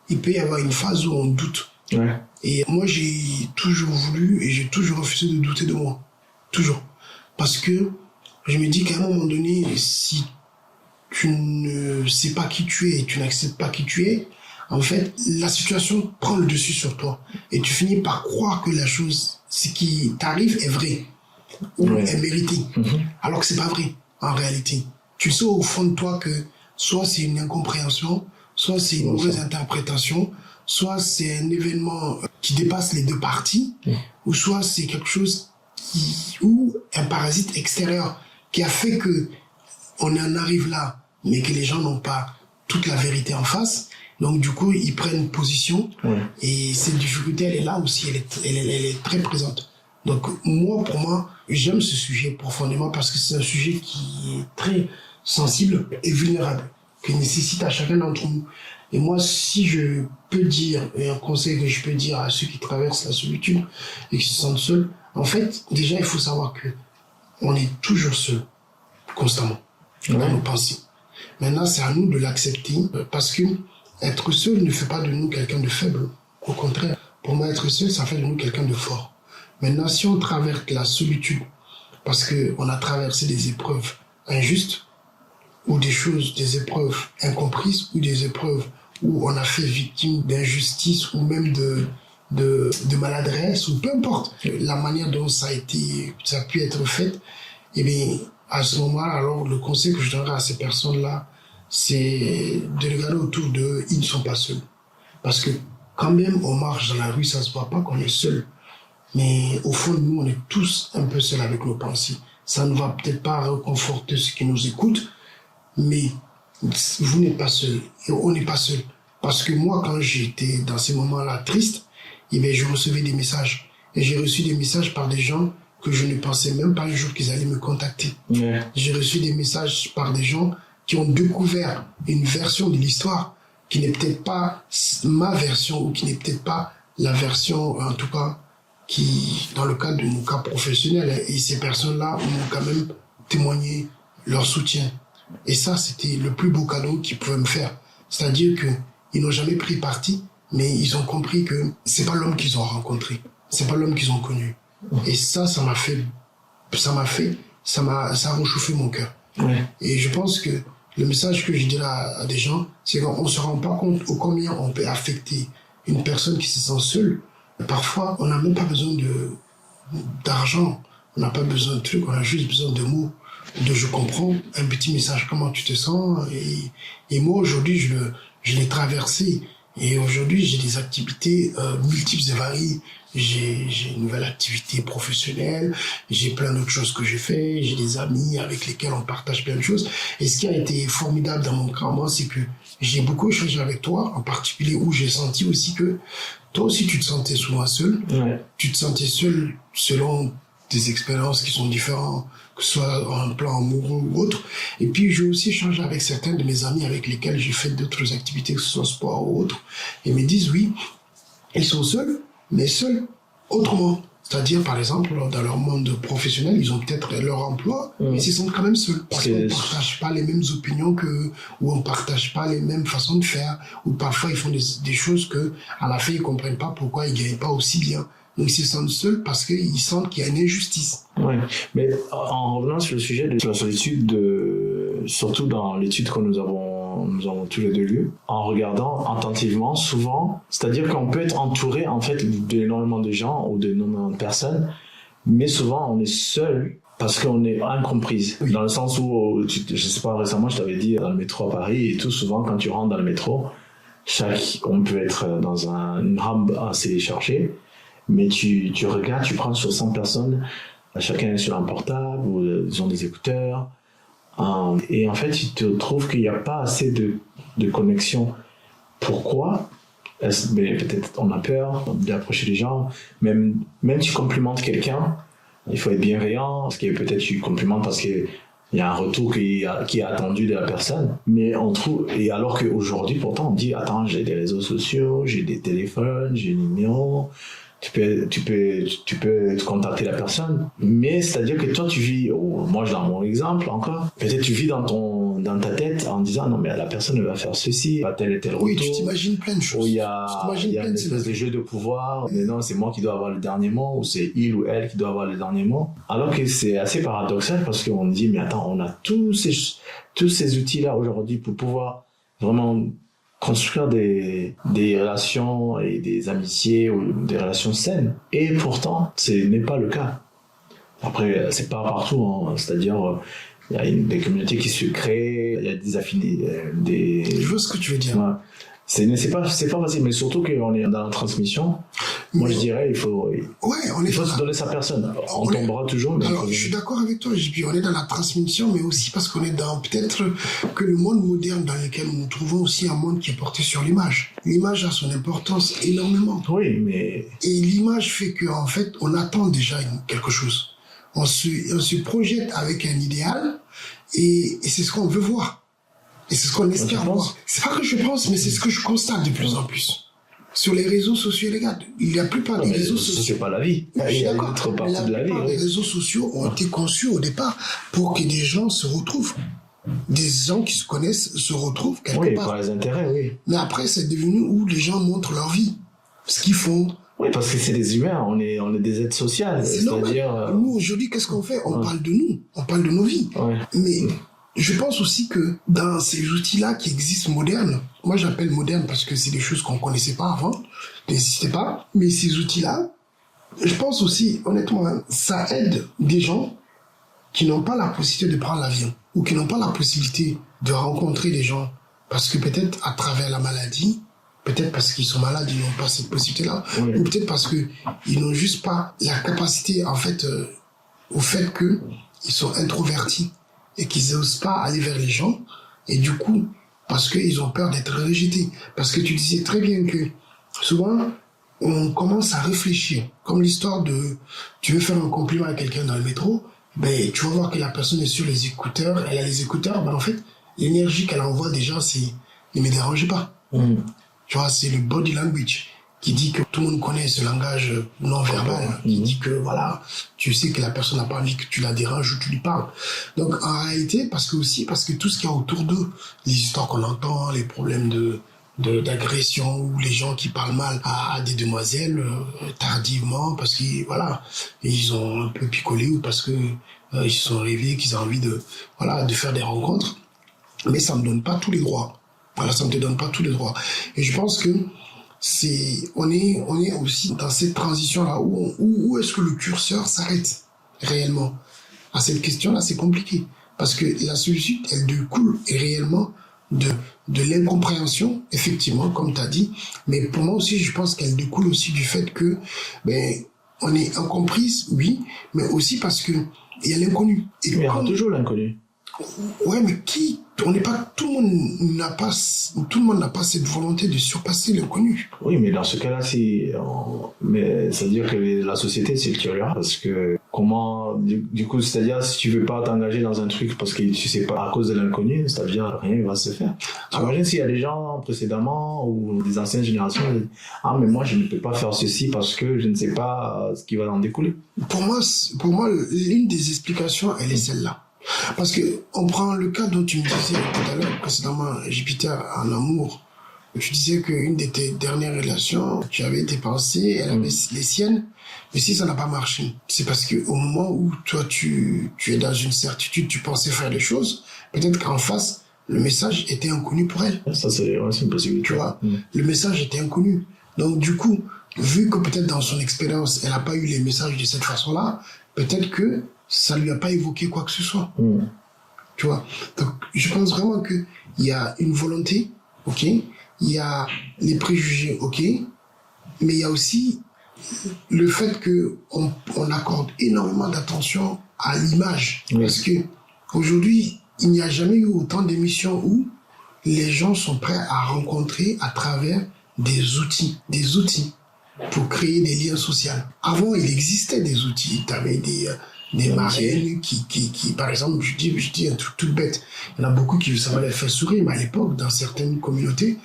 [SPEAKER 2] Il peut y avoir une phase où on doute.
[SPEAKER 1] Ouais.
[SPEAKER 2] Et moi, j'ai toujours voulu et j'ai toujours refusé de douter de moi. Toujours. Parce que je me dis qu'à un moment donné, si tu ne sais pas qui tu es et tu n'acceptes pas qui tu es, en fait, la situation prend le dessus sur toi. Et tu finis par croire que la chose, ce qui t'arrive est vrai ou est mérité. Alors que c'est pas vrai, en réalité. Tu sais au fond de toi que soit c'est une incompréhension, soit c'est une mauvaise interprétation, soit c'est un événement qui dépasse les deux parties, ou soit c'est quelque chose ou un parasite extérieur qui a fait que on en arrive là, mais que les gens n'ont pas toute la vérité en face. Donc du coup, ils prennent position, et cette difficulté, elle est là aussi, elle est très présente. Donc moi, pour moi, j'aime ce sujet profondément parce que c'est un sujet qui est très sensible et vulnérable, qui nécessite à chacun d'entre nous. Et moi, si je peux dire, et un conseil que je peux dire à ceux qui traversent la solitude et qui se sentent seuls, en fait, déjà, il faut savoir que on est toujours seul, constamment, dans nos pensées. Maintenant, c'est à nous de l'accepter, parce que être seul ne fait pas de nous quelqu'un de faible. Au contraire, pour moi, être seul, ça fait de nous quelqu'un de fort. Maintenant, si on traverse la solitude, parce qu'on a traversé des épreuves injustes, ou des épreuves incomprises, ou des épreuves où on a fait victime d'injustice, ou même de maladresse, ou peu importe la manière dont ça a pu être fait, eh bien, à ce moment-là, alors, le conseil que je donnerais à ces personnes-là, c'est de regarder autour d'eux, ils ne sont pas seuls. Parce que quand même on marche dans la rue, ça ne se voit pas qu'on est seul. Mais au fond de nous, on est tous un peu seuls avec nos pensées. Ça ne va peut-être pas réconforter ceux qui nous écoutent, mais vous n'êtes pas seul. Et on n'est pas seul. Parce que moi, quand j'étais dans ces moments-là tristes, eh bien, je recevais des messages. Et j'ai reçu des messages par des gens que je ne pensais même pas un jour qu'ils allaient me contacter. J'ai reçu des messages par des gens qui ont découvert une version de l'histoire qui n'est peut-être pas ma version, ou qui n'est peut-être pas la version, en tout cas, qui, dans le cadre de nos cas professionnels, et ces personnes-là m'ont quand même témoigné leur soutien. Et ça, c'était le plus beau cadeau qu'ils pouvaient me faire. C'est-à-dire que ils n'ont jamais pris parti, mais ils ont compris que c'est pas l'homme qu'ils ont rencontré, c'est pas l'homme qu'ils ont connu. Et ça a réchauffé mon cœur. Et je pense que le message que je dirais à des gens, c'est qu'on ne se rend pas compte au combien on peut affecter une personne qui se sent seule. Parfois, on n'a même pas besoin d'argent, on n'a pas besoin de trucs, on a juste besoin de mots, de je comprends, un petit message, comment tu te sens. Et moi, aujourd'hui, je l'ai traversé. Et aujourd'hui, j'ai des activités multiples et variées. J'ai une nouvelle activité professionnelle, j'ai plein d'autres choses que j'ai fait, j'ai des amis avec lesquels on partage plein de choses. Et ce qui a été formidable dans mon cas, moi, c'est que j'ai beaucoup échangé avec toi, en particulier où j'ai senti aussi que toi aussi tu te sentais souvent seul.
[SPEAKER 1] Ouais.
[SPEAKER 2] Tu te sentais seul selon des expériences qui sont différentes, que ce soit en plan amoureux ou autre. Et puis j'ai aussi échangé avec certains de mes amis avec lesquels j'ai fait d'autres activités, que ce soit sport ou autre. Et ils me disent oui, ils sont seuls, mais seuls autrement. C'est-à-dire, par exemple, dans leur monde professionnel, ils ont peut-être leur emploi, mais ils se sentent quand même seuls. Parce qu'on ne partage pas les mêmes opinions qu'eux, ou on ne partage pas les mêmes façons de faire, ou parfois ils font des choses que, à la fin, ils ne comprennent pas pourquoi ils ne gagnent pas aussi bien. Donc ils se sentent seuls parce qu'ils sentent qu'il y a une injustice.
[SPEAKER 1] Oui, mais en revenant sur le sujet de la solitude, surtout dans l'étude que nous avons tous les deux lue, en regardant attentivement, souvent, c'est-à-dire qu'on peut être entouré en fait d'énormément de gens ou d'énormément de personnes, mais souvent on est seul parce qu'on est incomprise. Oui. Dans le sens où, je sais pas, récemment je t'avais dit dans le métro à Paris et tout, souvent quand tu rentres dans le métro, on peut être dans une rampe assez chargée, mais tu regardes, tu prends sur 100 personnes, chacun est sur un portable ou ils ont des écouteurs. Et en fait, tu te trouves qu'il n'y a pas assez de connexion. Pourquoi ? Mais peut-être on a peur d'approcher les gens. Même tu complimentes quelqu'un, il faut être bienveillant, parce que peut-être tu complimentes parce qu'il y a un retour qui est attendu de la personne. Mais on trouve, et alors qu'aujourd'hui, pourtant, on dit, attends, j'ai des réseaux sociaux, j'ai des téléphones, j'ai des numéros. Tu peux contacter la personne, mais c'est-à-dire que toi tu vis, moi dans mon exemple encore, peut-être tu vis dans ta tête en disant non mais la personne elle va faire ceci, va tel et tel retour.
[SPEAKER 2] Oui, tu t'imagines plein de choses.
[SPEAKER 1] Où il y a une espèce de jeu de pouvoir, mais non c'est moi qui dois avoir le dernier mot, ou c'est il ou elle qui doit avoir le dernier mot. Alors que c'est assez paradoxal parce qu'on dit mais attends, on a tous ces outils là aujourd'hui pour pouvoir vraiment construire des relations et des amitiés ou des relations saines. Et pourtant, ce n'est pas le cas. Après, c'est pas partout, hein. C'est-à-dire, il y a des communautés qui se créent, il y a des affinités,
[SPEAKER 2] Je vois ce que tu veux dire.
[SPEAKER 1] Ouais. C'est pas facile, mais surtout qu'on est dans la transmission. Moi, je dirais, il faut se donner sa personne. On tombera toujours. Mais
[SPEAKER 2] alors, je suis d'accord avec toi. On est dans la transmission, mais aussi parce qu'on est dans peut-être que le monde moderne dans lequel nous nous trouvons aussi un monde qui est porté sur l'image. L'image a son importance énormément.
[SPEAKER 1] Oui, mais...
[SPEAKER 2] Et l'image fait qu'en fait, on attend déjà quelque chose. On se projette avec un idéal et c'est ce qu'on veut voir. Et c'est ce qu'on espère voir. C'est pas que je pense, mais c'est ce que je constate de plus en plus. Sur les réseaux sociaux, les gars, la plupart des réseaux sociaux...
[SPEAKER 1] C'est pas la vie.
[SPEAKER 2] Il y a
[SPEAKER 1] une autre partie de la vie.
[SPEAKER 2] La plupart des réseaux sociaux ont été conçus au départ pour que des gens se retrouvent. Des gens qui se connaissent se retrouvent quelque part.
[SPEAKER 1] Oui, par les intérêts, oui.
[SPEAKER 2] Mais après, c'est devenu où les gens montrent leur vie, ce qu'ils font.
[SPEAKER 1] Oui, parce que c'est des humains, on est des êtres sociaux. C'est-à-dire...
[SPEAKER 2] Nous, aujourd'hui, qu'est-ce qu'on fait ? On parle de nous, on parle de nos vies.
[SPEAKER 1] Ouais.
[SPEAKER 2] Mais... je pense aussi que dans ces outils-là qui existent modernes, moi j'appelle modernes parce que c'est des choses qu'on connaissait pas avant, qui n'existaient pas, mais ces outils-là, je pense aussi, honnêtement, ça aide des gens qui n'ont pas la possibilité de prendre l'avion ou qui n'ont pas la possibilité de rencontrer des gens parce que peut-être à travers la maladie, peut-être parce qu'ils sont malades, ils n'ont pas cette possibilité-là,
[SPEAKER 1] oui.
[SPEAKER 2] Ou peut-être parce que ils n'ont juste pas la capacité, en fait, au fait que ils sont introvertis et qu'ils n'osent pas aller vers les gens, et du coup, parce qu'ils ont peur d'être rejetés. Parce que tu disais très bien que souvent, on commence à réfléchir, comme l'histoire de, tu veux faire un compliment à quelqu'un dans le métro, ben, tu vas voir que la personne est sur les écouteurs, elle a les écouteurs, ben en fait, l'énergie qu'elle envoie déjà, c'est, ne me dérangez pas. Tu vois, c'est le body language qui dit que tout le monde connaît ce langage non verbal, qui dit que voilà, tu sais que la personne n'a pas envie que tu la déranges ou tu lui parles. Donc en réalité, parce que tout ce qu'il y a autour d'eux, les histoires qu'on entend, les problèmes d'agression ou les gens qui parlent mal à des demoiselles tardivement parce qu'ils voilà, ils ont un peu picolé ou parce que ils se sont rêvés qu'ils ont envie de faire des rencontres. mais ça me donne pas tous les droits. Voilà, ça ne te donne pas tous les droits. Et je pense que on est aussi dans cette transition-là où est-ce que le curseur s'arrête réellement? À cette question-là, c'est compliqué. Parce que la solitude, elle découle réellement de l'incompréhension, effectivement, comme tu as dit. Mais pour moi aussi, je pense qu'elle découle aussi du fait que, on est incomprise, oui, mais aussi parce que il y a l'inconnu.
[SPEAKER 1] Et il y aura toujours l'inconnu.
[SPEAKER 2] Ouais, mais tout le monde n'a pas cette volonté de surpasser l'inconnu.
[SPEAKER 1] Oui, mais dans ce cas-là, mais c'est-à-dire que la société circulera parce que du coup, c'est-à-dire si tu veux pas t'engager dans un truc parce que tu sais pas à cause de l'inconnu, c'est-à-dire rien ne va se faire. T'imagines s'il y a des gens précédemment ou des anciennes générations, mais moi je ne peux pas faire ceci parce que je ne sais pas ce qui va en découler.
[SPEAKER 2] Pour moi, l'une des explications, elle est celle-là. Parce que on prend le cas dont tu me disais tout à l'heure précédemment, Jupiter en amour. Tu disais qu'une de tes dernières relations, tu avais tes pensées, elle avait les siennes, mais si ça n'a pas marché, c'est parce que au moment où toi tu es dans une certitude, tu pensais faire les choses, peut-être qu'en face le message était inconnu pour elle.
[SPEAKER 1] Ça c'est une possibilité.
[SPEAKER 2] Tu vois, le message était inconnu. Donc du coup, vu que peut-être dans son expérience, elle n'a pas eu les messages de cette façon-là, peut-être que ça lui a pas évoqué quoi que ce soit. Tu vois. Donc, je pense vraiment que il y a une volonté, ok. Il y a les préjugés, ok. Mais il y a aussi le fait que on accorde énormément d'attention à l'image. Parce que aujourd'hui, il n'y a jamais eu autant d'émissions où les gens sont prêts à rencontrer à travers des outils pour créer des liens sociaux. Avant, il existait des outils. Tu avais des marraines qui, par exemple, je dis un truc tout bête. Il y en a beaucoup qui, ça va les faire sourire, mais à l'époque, dans certaines communautés,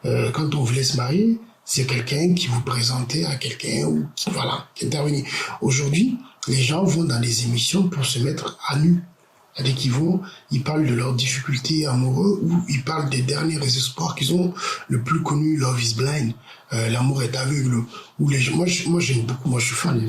[SPEAKER 2] quand on voulait se marier, c'est quelqu'un qui vous présentait à quelqu'un ou qui intervenait. Aujourd'hui, les gens vont dans des émissions pour se mettre à nu. C'est-à-dire ils parlent de leurs difficultés amoureuses ou ils parlent des derniers espoirs qu'ils ont. Le plus connu, Love is Blind, l'amour est aveugle. Où les gens, moi j'aime beaucoup, moi je suis fan.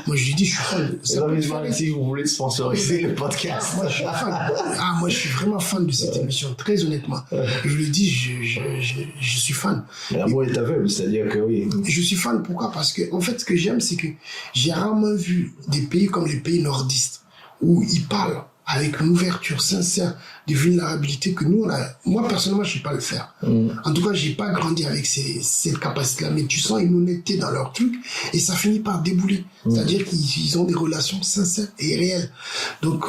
[SPEAKER 2] Moi je dis, je suis fan.
[SPEAKER 1] Love is Blind, si vous voulez sponsoriser le podcast.
[SPEAKER 2] Moi je suis fan. Moi je suis vraiment fan de cette émission, très honnêtement. Je le dis, je suis fan.
[SPEAKER 1] L'amour est aveugle, c'est-à-dire que oui.
[SPEAKER 2] Je suis fan, pourquoi? Parce que en fait, ce que j'aime, c'est que j'ai rarement vu des pays comme les pays nordistes où ils parlent avec une ouverture sincère de vulnérabilité que nous, moi personnellement, je ne sais pas le faire. En tout cas, j'ai pas grandi avec cette capacité-là, mais tu sens une honnêteté dans leur truc et ça finit par débouler. C'est-à-dire qu'ils ont des relations sincères et réelles. Donc,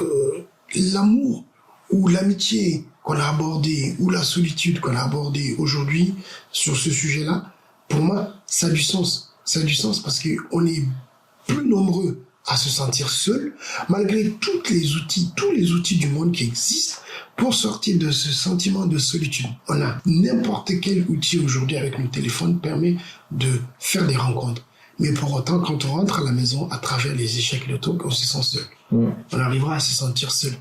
[SPEAKER 2] l'amour ou l'amitié qu'on a abordé ou la solitude qu'on a abordé aujourd'hui sur ce sujet-là, pour moi, ça a du sens. Ça a du sens parce qu'on est plus nombreux à se sentir seul, malgré tous les outils du monde qui existent pour sortir de ce sentiment de solitude. On a n'importe quel outil aujourd'hui avec nos téléphones permet de faire des rencontres. Mais pour autant, quand on rentre à la maison à travers les échecs de tout, on se sent seul. On arrivera à se sentir seul.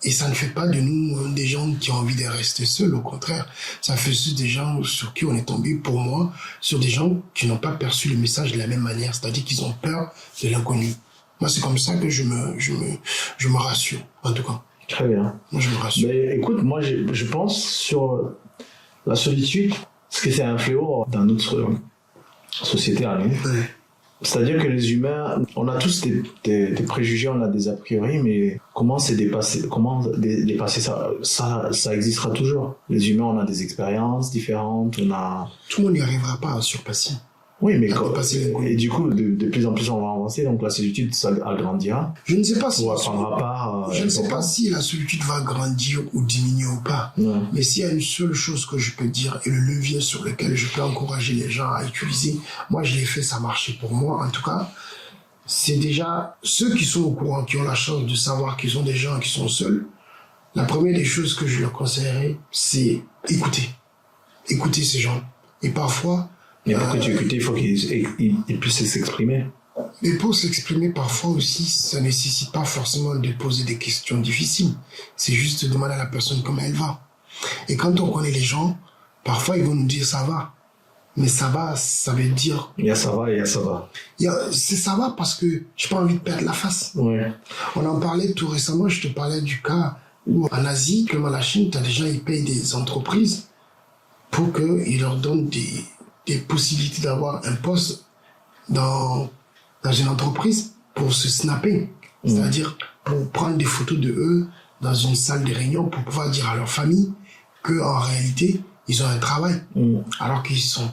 [SPEAKER 2] Et ça ne fait pas de nous des gens qui ont envie de rester seuls, au contraire. Ça fait juste des gens sur qui on est tombé, pour moi, sur des gens qui n'ont pas perçu le message de la même manière, c'est-à-dire qu'ils ont peur de l'inconnu. Moi, c'est comme ça que je me rassure, en tout cas.
[SPEAKER 1] Très bien.
[SPEAKER 2] Moi, je me rassure.
[SPEAKER 1] Mais écoute, moi, je pense sur la solitude, parce que c'est un fléau dans notre société à nous.
[SPEAKER 2] Ouais.
[SPEAKER 1] C'est-à-dire que les humains, on a tous des préjugés, on a des a priori, mais comment dépasser ça? Ça existera toujours. Les humains, on a des expériences différentes,
[SPEAKER 2] Tout le monde n'y arrivera pas à surpasser.
[SPEAKER 1] Oui, mais et du coup, de plus en plus, on va avancer, donc la solitude, ça agrandira.
[SPEAKER 2] Je ne sais pas si
[SPEAKER 1] je
[SPEAKER 2] ne sais pas si la solitude va grandir ou diminuer ou pas.
[SPEAKER 1] Ouais.
[SPEAKER 2] Mais s'il y a une seule chose que je peux dire et le levier sur lequel je peux encourager les gens à utiliser, moi je l'ai fait, ça marchait pour moi en tout cas, c'est déjà ceux qui sont au courant, qui ont la chance de savoir qu'ils ont des gens qui sont seuls. La première des choses que je leur conseillerais, c'est écouter. Écouter ces gens. Et parfois,
[SPEAKER 1] mais pour que tu écoutes, il faut qu'il puisse s'exprimer.
[SPEAKER 2] Mais pour s'exprimer, parfois aussi, ça nécessite pas forcément de poser des questions difficiles. C'est juste de demander à la personne comment elle va. Et quand on connaît les gens, parfois ils vont nous dire ça va. Mais ça va, ça veut dire...
[SPEAKER 1] Il y a ça va et il y a ça va.
[SPEAKER 2] C'est ça va parce que j'ai pas envie de perdre la face.
[SPEAKER 1] Ouais.
[SPEAKER 2] On en parlait tout récemment, je te parlais du cas Ou en Asie, comme à la Chine, tu as des gens, ils payent des entreprises pour qu'ils leur donnent des possibilités d'avoir un poste dans une entreprise pour se snapper. C'est-à-dire pour prendre des photos de eux dans une salle de réunion pour pouvoir dire à leur famille qu'en réalité, ils ont un travail, alors qu'ils sont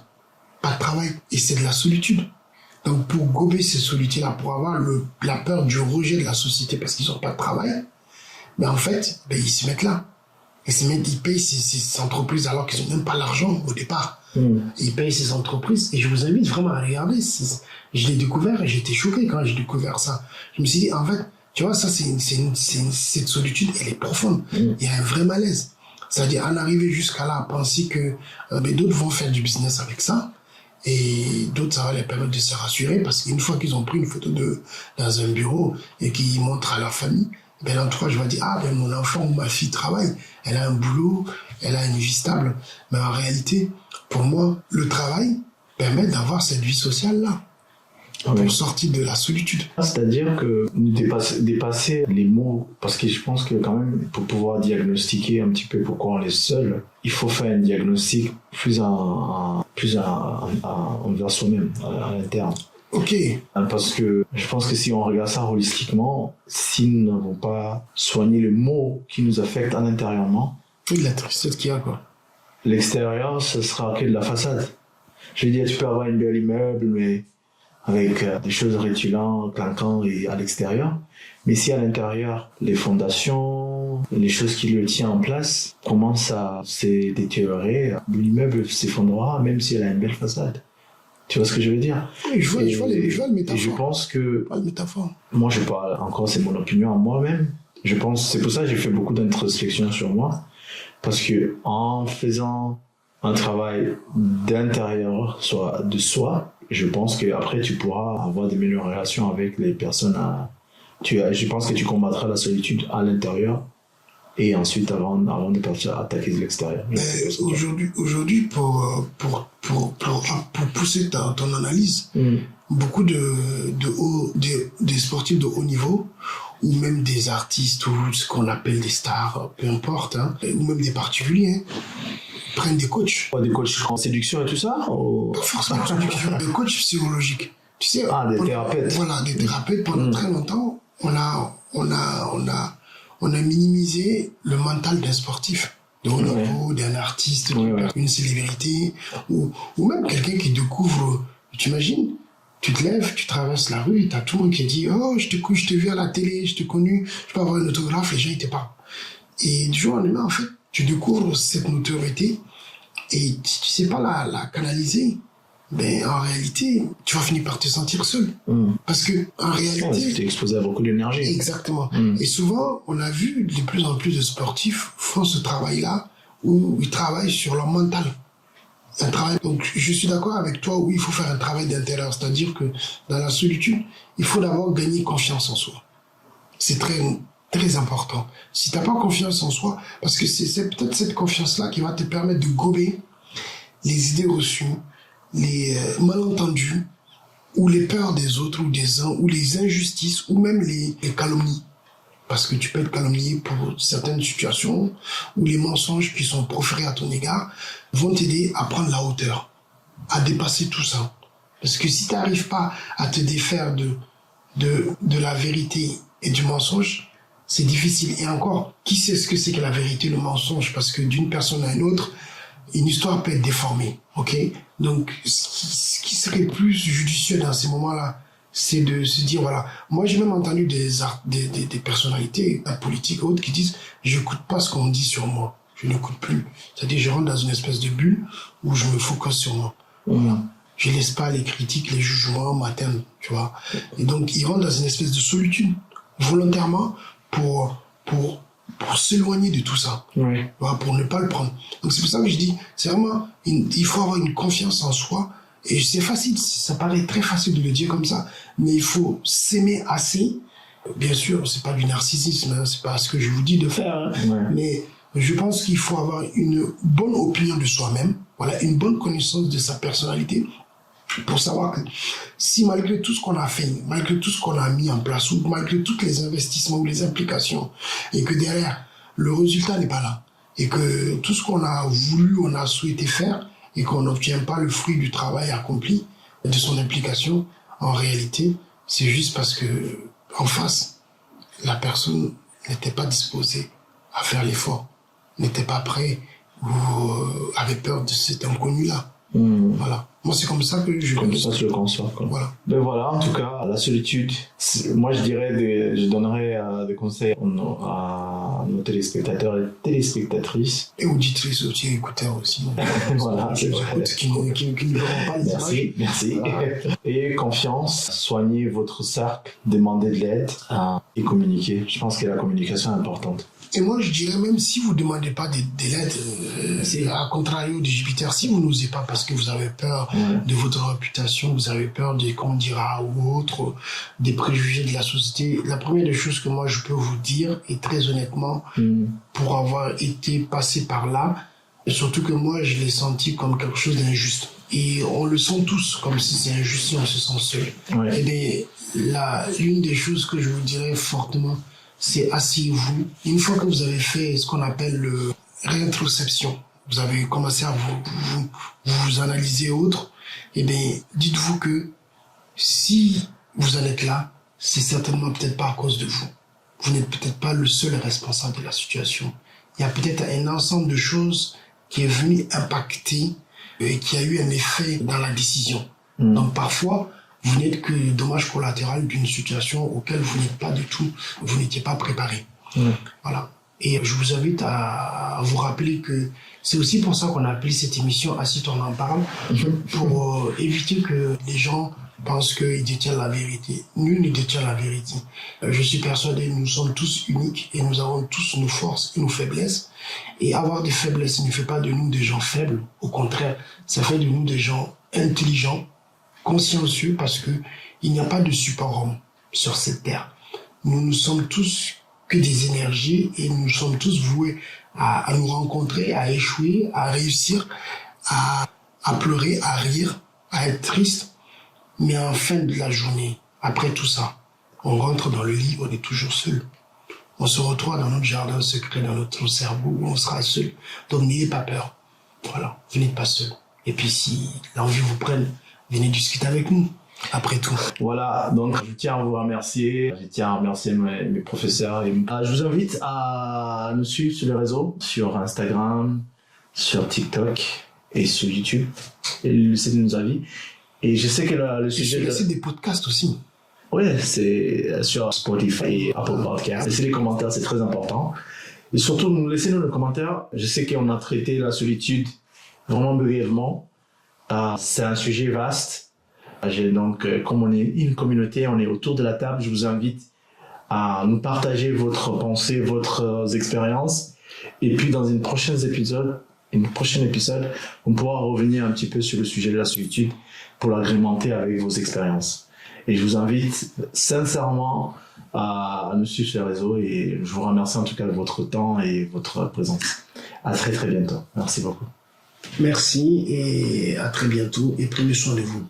[SPEAKER 2] pas de travail. Et c'est de la solitude. Donc pour gober ces solitudes-là, pour avoir la peur du rejet de la société parce qu'ils n'ont pas de travail, mais en fait, ils se mettent là. Ils payent ces entreprises alors qu'ils n'ont même pas l'argent au départ. Ils payent ces entreprises. Et je vous invite vraiment à regarder. Je l'ai découvert et j'ai été choqué quand j'ai découvert ça. Je me suis dit, en fait, tu vois, ça, cette solitude, elle est profonde. Il y a un vrai malaise. C'est-à-dire, en arriver jusqu'à là, à penser que d'autres vont faire du business avec ça. Et d'autres, ça va les permettre de se rassurer parce qu'une fois qu'ils ont pris une photo dans un bureau et qu'ils montrent à leur famille, l'entourage va dire, mon enfant ou ma fille travaille, elle a un boulot, elle a une vie stable. Mais en réalité, pour moi, le travail permet d'avoir cette vie sociale-là. Pour sortir de la solitude.
[SPEAKER 1] C'est-à-dire que dépasser les mots, parce que je pense que quand même, pour pouvoir diagnostiquer un petit peu pourquoi on est seul, il faut faire un diagnostic plus envers soi-même, à l'interne.
[SPEAKER 2] Ok.
[SPEAKER 1] Parce que je pense que si on regarde ça holistiquement, si nous n'avons pas soigné le mot qui nous affecte à l'intérieurement,
[SPEAKER 2] et de la tristesse qu'il y a, quoi.
[SPEAKER 1] L'extérieur, ce sera que de la façade. Je veux dire, tu peux avoir une belle immeuble, mais avec des choses rétulantes, clinquantes et à l'extérieur. Mais si à l'intérieur, les fondations, les choses qui le tiennent en place commencent à se détériorer, l'immeuble s'effondrera même si elle a une belle façade. Tu vois ce que je veux dire?
[SPEAKER 2] Oui, je vois le métaphore.
[SPEAKER 1] Et je pense que...
[SPEAKER 2] Pas le métaphore.
[SPEAKER 1] Moi, je parle encore, c'est mon opinion à moi-même. Je pense, c'est pour ça que j'ai fait beaucoup d'introspection sur moi. Parce que en faisant un travail d'intérieur, soit de soi, je pense qu'après tu pourras avoir des meilleures relations avec les personnes. Je pense que tu combattras la solitude à l'intérieur et ensuite avant de partir attaquer l'extérieur.
[SPEAKER 2] Aujourd'hui, pour pousser ton analyse, beaucoup des sportifs de haut niveau ou même des artistes ou ce qu'on appelle des stars, peu importe, ou même des particuliers, prennent des coachs.
[SPEAKER 1] Des coachs en séduction et tout ça?
[SPEAKER 2] Pas forcément en séduction, des coachs psychologiques. Tu sais,
[SPEAKER 1] des thérapeutes.
[SPEAKER 2] Voilà, des thérapeutes. Pendant très longtemps, on a minimisé le mental d'un sportif, de haut niveau, d'un artiste, d'une célébrité, ou même quelqu'un qui découvre, tu imagines, tu te lèves, tu traverses la rue, et t'as tout le monde qui dit, oh, je t'ai vu à la télé, je t'ai connu, je peux avoir un autographe, les gens, ils te parlent. Et du jour au lendemain, en fait, tu découvres cette notoriété, et tu sais pas la canaliser, en réalité, tu vas finir par te sentir seul. Parce que, en réalité...
[SPEAKER 1] tu es exposé à beaucoup d'énergie.
[SPEAKER 2] Exactement. Et souvent, on a vu de plus en plus de sportifs font ce travail-là, où ils travaillent sur leur mental. Un travail. Donc, je suis d'accord avec toi où il faut faire un travail d'intérieur. C'est-à-dire que dans la solitude, il faut d'abord gagner confiance en soi. C'est très, très important. Si tu n'as pas confiance en soi, parce que c'est peut-être cette confiance-là qui va te permettre de gober les idées reçues, les malentendus, ou les peurs des autres, ou des uns, ou les injustices, ou même les calomnies. Parce que tu peux être calomnié pour certaines situations où les mensonges qui sont proférés à ton égard vont t'aider à prendre la hauteur, à dépasser tout ça. Parce que si tu n'arrives pas à te défaire de la vérité et du mensonge, c'est difficile. Et encore, qui sait ce que c'est que la vérité et le mensonge? Parce que d'une personne à une autre, une histoire peut être déformée. Ok? Donc, ce qui serait plus judicieux dans ces moments-là, c'est de se dire, voilà, moi j'ai même entendu des personnalités politiques et autres qui disent, j'écoute pas ce qu'on dit sur moi, je n'écoute plus. C'est-à-dire, je rentre dans une espèce de bulle où je me focus sur moi. Voilà. Je laisse pas les critiques, les jugements m'atteindre, tu vois. Et donc, ils rentrent dans une espèce de solitude, volontairement, pour s'éloigner de tout ça. Voilà, pour ne pas le prendre. Donc, c'est pour ça que je dis, c'est vraiment, il faut avoir une confiance en soi. Et c'est facile, ça paraît très facile de le dire comme ça, mais il faut s'aimer assez. Bien sûr, c'est pas du narcissisme, hein, c'est pas ce que je vous dis de faire, hein, mais je pense qu'il faut avoir une bonne opinion de soi-même, voilà, une bonne connaissance de sa personnalité, pour savoir que si malgré tout ce qu'on a fait, malgré tout ce qu'on a mis en place, ou malgré tous les investissements ou les implications, et que derrière, le résultat n'est pas là. Et que tout ce qu'on a voulu, on a souhaité faire, et qu'on n'obtient pas le fruit du travail accompli, de son implication, en réalité, c'est juste parce que, en face, la personne n'était pas disposée à faire l'effort, n'était pas prêt ou avait peur de cet inconnu-là. Voilà. Moi, c'est comme ça que je
[SPEAKER 1] le conçois.
[SPEAKER 2] Voilà.
[SPEAKER 1] Ben voilà, en tout cas, la solitude, moi je dirais, je donnerais des conseils à nos téléspectateurs et téléspectatrices.
[SPEAKER 2] Et auditrices aussi, écouteurs aussi.
[SPEAKER 1] Voilà, c'est vrai.
[SPEAKER 2] Qui ne verront pas les images.
[SPEAKER 1] Merci.
[SPEAKER 2] Voilà.
[SPEAKER 1] Et confiance, soignez votre cercle, demandez de l'aide et communiquez. Je pense que la communication est importante.
[SPEAKER 2] Et moi, je dirais même si vous ne demandez pas de l'aide, à contrario de Jupiter, si vous n'osez pas parce que vous avez peur de votre réputation, vous avez peur de qu'on dira ou autre, des préjugés de la société, la première des choses que moi je peux vous dire, et très honnêtement, pour avoir été passé par là, et surtout que moi je l'ai senti comme quelque chose d'injuste. Et on le sent tous comme si c'est injuste, si on se sent seul. Et l'une des choses que je vous dirais fortement, c'est asseyez-vous. Une fois que vous avez fait ce qu'on appelle le réintrospection, vous avez commencé à vous analyser autre, et bien, dites-vous que si vous en êtes là, c'est certainement peut-être pas à cause de vous. Vous n'êtes peut-être pas le seul responsable de la situation. Il y a peut-être un ensemble de choses qui est venu impacter et qui a eu un effet dans la décision. Donc parfois, vous n'êtes que le dommage collatéral d'une situation auquel vous n'êtes pas du tout, vous n'étiez pas préparé. Voilà. Et je vous invite à vous rappeler que c'est aussi pour ça qu'on a appelé cette émission Assis, on en parle, pour éviter que les gens pensent qu'ils détiennent la vérité. Nul ne détient la vérité. Je suis persuadé, nous sommes tous uniques et nous avons tous nos forces et nos faiblesses. Et avoir des faiblesses ne fait pas de nous des gens faibles. Au contraire, ça fait de nous des gens intelligents, consciencieux, parce que il n'y a pas de super-homme sur cette terre. Nous ne sommes tous que des énergies et nous sommes tous voués à nous rencontrer, à échouer, à réussir, à pleurer, à rire, à être triste. Mais en fin de la journée, après tout ça, on rentre dans le lit, on est toujours seul. On se retrouve dans notre jardin secret, dans notre cerveau, où on sera seul. Donc n'ayez pas peur. Voilà, vous n'êtes pas seul. Et puis si l'envie vous prenne, venez discuter avec nous, après tout.
[SPEAKER 1] Voilà, donc je tiens à vous remercier. Je tiens à remercier mes professeurs. Je vous invite à nous suivre sur les réseaux, sur Instagram, sur TikTok et sur YouTube. Et laissez nos avis. Et je sais que le sujet...
[SPEAKER 2] Et laissez des podcasts aussi.
[SPEAKER 1] Oui, c'est sur Spotify et Apple Podcasts. Laissez les commentaires, c'est très important. Et surtout, laissez-nous les commentaires. Je sais qu'on a traité la solitude vraiment brièvement. C'est un sujet vaste. Donc, comme on est une communauté, on est autour de la table, je vous invite à nous partager votre pensée, votre expérience. Et puis, dans une prochaine épisode, on pourra revenir un petit peu sur le sujet de la solitude pour l'agrémenter avec vos expériences. Et je vous invite sincèrement à nous suivre sur les réseaux et je vous remercie en tout cas de votre temps et votre présence. À très très bientôt. Merci beaucoup.
[SPEAKER 2] Merci et à très bientôt et prenez soin de vous.